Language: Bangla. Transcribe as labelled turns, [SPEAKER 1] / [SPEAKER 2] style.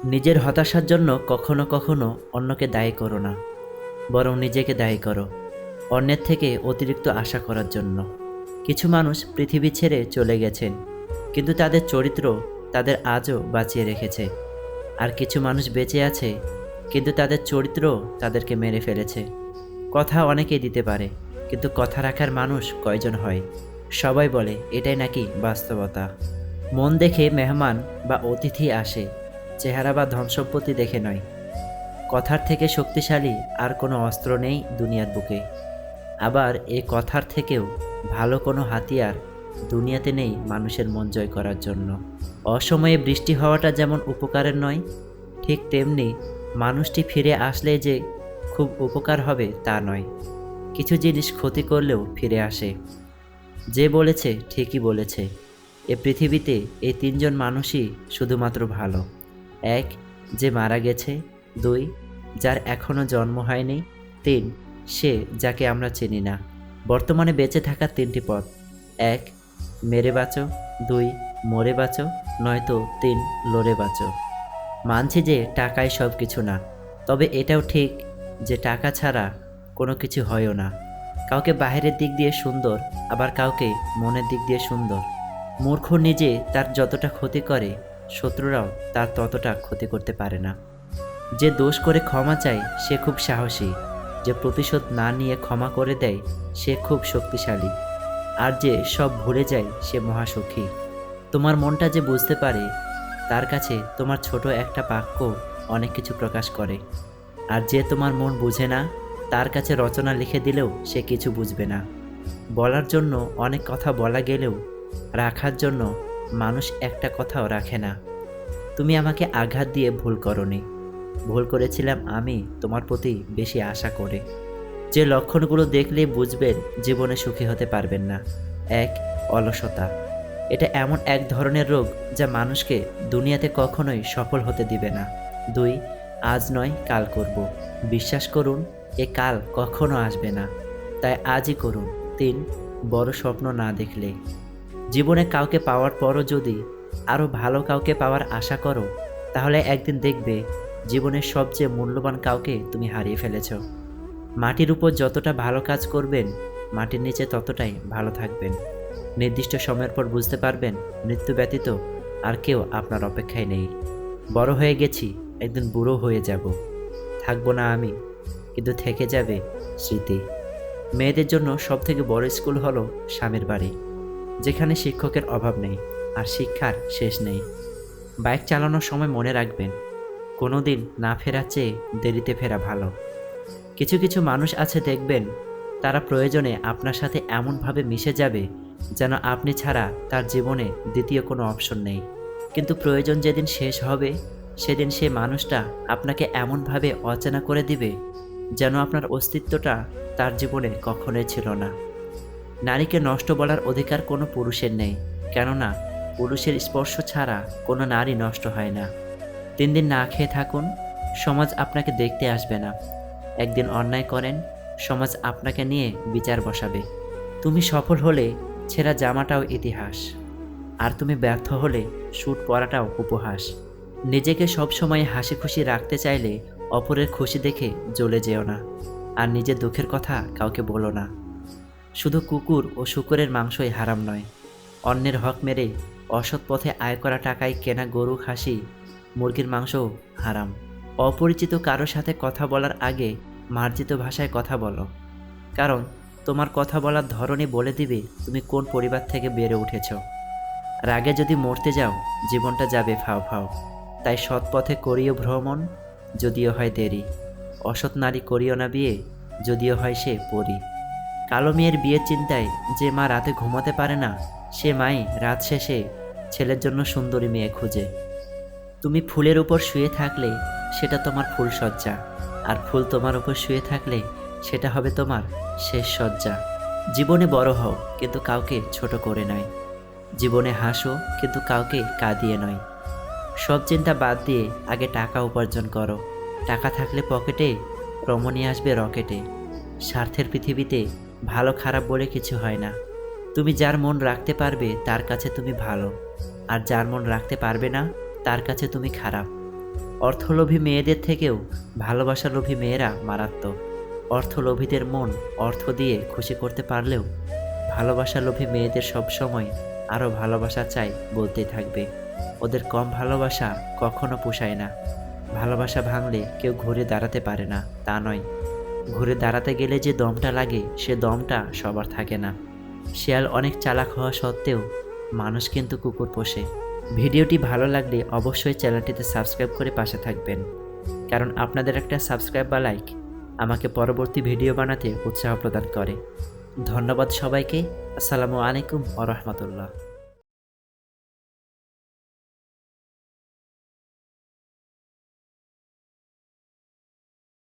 [SPEAKER 1] নিজের হতাশার জন্য কখনো কখনো অন্যকে দায়ী করো না, বরং নিজেকে দায়ী করো অন্যের থেকে অতিরিক্ত আশা করার জন্য। কিছু মানুষ পৃথিবী ছেড়ে চলে গেছেন, কিন্তু তাদের চরিত্র তাদের আজও বাঁচিয়ে রেখেছে। আর কিছু মানুষ বেঁচে আছে, কিন্তু তাদের চরিত্র তাদেরকে মেরে ফেলেছে। কথা অনেকেই দিতে পারে, কিন্তু কথা রাখার মানুষ কয়জন হয়? সবাই বলে এটাই নাকি বাস্তবতা। মন দেখে মেহমান বা অতিথি আসে, চেহারা বা ধনসম্পত্তি দেখে নয়। কথার থেকে শক্তিশালী আর কোনো অস্ত্র নেই দুনিয়ার বুকে। আবার এই কথার থেকেও ভালো কোনো হাতিয়ার দুনিয়াতে নেই মানুষের মন জয় করার জন্য। অসময়ে বৃষ্টি হওয়াটা যেমন উপকারের নয়, ঠিক তেমনি মানুষটি ফিরে আসলে যে খুব উপকার হবে তা নয়। কিছু জিনিস ক্ষতি করলেও ফিরে আসে। যে বলেছে ঠিকই বলেছে, এ পৃথিবীতে এই তিনজন মানুষই শুধুমাত্র ভালো। এক, যে মারা গেছে। দুই, যার এখনও জন্ম হয়নি। তিন, সে যাকে আমরা চিনি না। বর্তমানে বেঁচে থাকার তিনটি পথ: এক, মেরে বাঁচো। দুই, মরে বাঁচো। নয়তো তিন, লড়ে বাঁচো। মানছি যে টাকাই সব কিছু না, তবে এটাও ঠিক যে টাকা ছাড়া কোনো কিছু হয়ও না। কাউকে বাহিরের দিক দিয়ে সুন্দর, আবার কাউকে মনের দিক দিয়ে সুন্দর। মূর্খ নিজে তার যতটা ক্ষতি করে, শত্রুরাও তার ততটা ক্ষতি করতে পারে না। যে দোষ করে ক্ষমা চায় সে খুব সাহসী, যে প্রতিশোধ না নিয়ে ক্ষমা করে দেয় সে খুব শক্তিশালী, আর যে সব ভুলে যায় সে মহাসুখী। তোমার মনটা যে বুঝতে পারে, তার কাছে তোমার ছোট একটা বাক্য অনেক কিছু প্রকাশ করে। আর যে তোমার মন বুঝে না, তার কাছে রচনা লিখে দিলেও সে কিছু বুঝবে না। বলার জন্য অনেক কথা বলা গেলেও রাখার জন্য মানুষ একটা কথাও রাখে না। তুমি আমাকে আঘাত দিয়ে ভুল করনি, ভুল করেছিলাম আমি তোমার প্রতি বেশি আশা করে। যে লক্ষণগুলো দেখলেই বুঝবেন জীবনে সুখী হতে পারবেন না। এক, অলসতা। এটা এমন এক ধরনের রোগ যা মানুষকে দুনিয়াতে কখনোই সফল হতে দিবে না। দুই, আজ নয় কাল করব। বিশ্বাস করুন, এ কাল কখনো আসবে না, তাই আজই করুন। তিন, বড় স্বপ্ন না দেখলে। জীবনে কাউকে পাওয়ার পরও যদি আরও ভালো কাউকে পাওয়ার আশা করো, তাহলে একদিন দেখবে জীবনের সবচেয়ে মূল্যবান কাউকে তুমি হারিয়ে ফেলেছ। মাটির উপর যতটা ভালো কাজ করবেন, মাটির নিচে ততটাই ভালো থাকবেন। নির্দিষ্ট সময়ের পর বুঝতে পারবেন মৃত্যু ব্যতীত আর কেউ আপনার অপেক্ষায় নেই। বড় হয়ে গেছি, একদিন বুড়ো হয়ে যাব। থাকবো না আমি, কিন্তু থেকে যাবে স্মৃতি। মেয়েদের জন্য সবথেকে বড় স্কুল হলো স্বামীর বাড়ি, যেখানে শিক্ষকের অভাব নেই আর শিক্ষার শেষ নেই। বাইক চালানোর সময় মনে রাখবেন, কোনো দিন না ফেরার চেয়ে দেরিতে ফেরা ভালো। কিছু কিছু মানুষ আছে দেখবেন, তারা প্রয়োজনে আপনার সাথে এমনভাবে মিশে যাবে যেন আপনি ছাড়া তার জীবনে দ্বিতীয় কোনো অপশন নেই। কিন্তু প্রয়োজন যেদিন শেষ হবে, সেদিন সে মানুষটা আপনাকে এমনভাবে অচেনা করে দিবে যেন আপনার অস্তিত্বটা তার জীবনে কখনোই ছিল না। নারীকে নষ্ট বলার অধিকার কোনো পুরুষের নেই, কেননা পুরুষের স্পর্শ ছাড়া কোনো নারী নষ্ট হয় না। 3 দিন না খেয়ে থাকুন, সমাজ আপনাকে দেখতে আসবে না। একদিন অন্যায় করেন, সমাজ আপনাকে নিয়ে বিচার বসাবে। তুমি সফল হলে ছেঁড়া জামাটাও ইতিহাস, আর তুমি ব্যর্থ হলে স্যুট পরাটাও উপহাস। নিজেকে সবসময় হাসি খুশি রাখতে চাইলে অপরের খুশি দেখে জ্বলে যেও না, আর নিজের দুঃখের কথা কাউকে বলো না। শুধু কুকুর ও শূকরের মাংসই হারাম নয়, অন্যের হক মেরে অসৎ পথে আয় করা টাকায় কেনা গরু, খাসি, মুরগির মাংসও হারাম। অপরিচিত কারো সাথে কথা বলার আগে মার্জিত ভাষায় কথা বলো, কারণ তোমার কথা বলার ধরনই বলে দিবে তুমি কোন পরিবার থেকে বেড়ে উঠেছ। রাগে যদি মরতে যাও, জীবনটা যাবে ফাও ফাও। তাই সৎ পথে করিও ভ্রমণ, যদিও হয় দেরি। অসৎ নারী করিও না বিয়ে, যদিও হয় সে পরী। কালো মেয়ের বিয়ের চিন্তায় যে মা রাতে ঘুমাতে পারে না, সে মাই রাত শেষে ছেলের জন্য সুন্দরী মেয়ে খুঁজে। তুমি ফুলের উপর শুয়ে থাকলে সেটা তোমার ফুলসজ্জা, আর ফুল তোমার উপর শুয়ে থাকলে সেটা হবে তোমার শেষ সজ্জা। জীবনে বড় হও, কিন্তু কাউকে ছোট করে নয়। জীবনে হাসো, কিন্তু কাউকে কাঁদিয়ে নয়। সব চিন্তা বাদ দিয়ে আগে টাকা উপার্জন করো। টাকা থাকলে পকেটে, রমণী আসবে রকেটে। স্বার্থের পৃথিবীতে ভালো খারাপ বলে কিছু হয় না। তুমি যার মন রাখতে পারবে তার কাছে তুমি ভালো, আর যার মন রাখতে পারবে না তার কাছে তুমি খারাপ। অর্থলোভী মেয়েদের থেকেও ভালোবাসালোভী মেয়েরা মারাত্মক। অর্থলোভীদের মন অর্থ দিয়ে খুশি করতে পারলেও ভালোবাসালোভী মেয়েদের সবসময় আরও ভালোবাসা চাই বলতেই থাকবে। ওদের কম ভালোবাসা কখনো পোষায় না। ভালোবাসা ভাঙলে কেউ ঘুরে দাঁড়াতে পারে না তা নয়, ঘুরে দাঁড়াতে গেলে যে দমটা লাগে সে দমটা সবার থাকে না। শিয়াল অনেক চালাক হওয়া সত্ত্বেও মানুষ কিন্তু কুকুর পোষে। ভিডিওটি ভালো লাগলে অবশ্যই চ্যানেলটিতে সাবস্ক্রাইব করে পাশে থাকবেন, কারণ আপনাদের একটা সাবস্ক্রাইব বা লাইক আমাকে পরবর্তী ভিডিও বানাতে উৎসাহ প্রদান করে। ধন্যবাদ সবাইকে। আসসালামু আলাইকুম ওয়া রাহমাতুল্লাহ।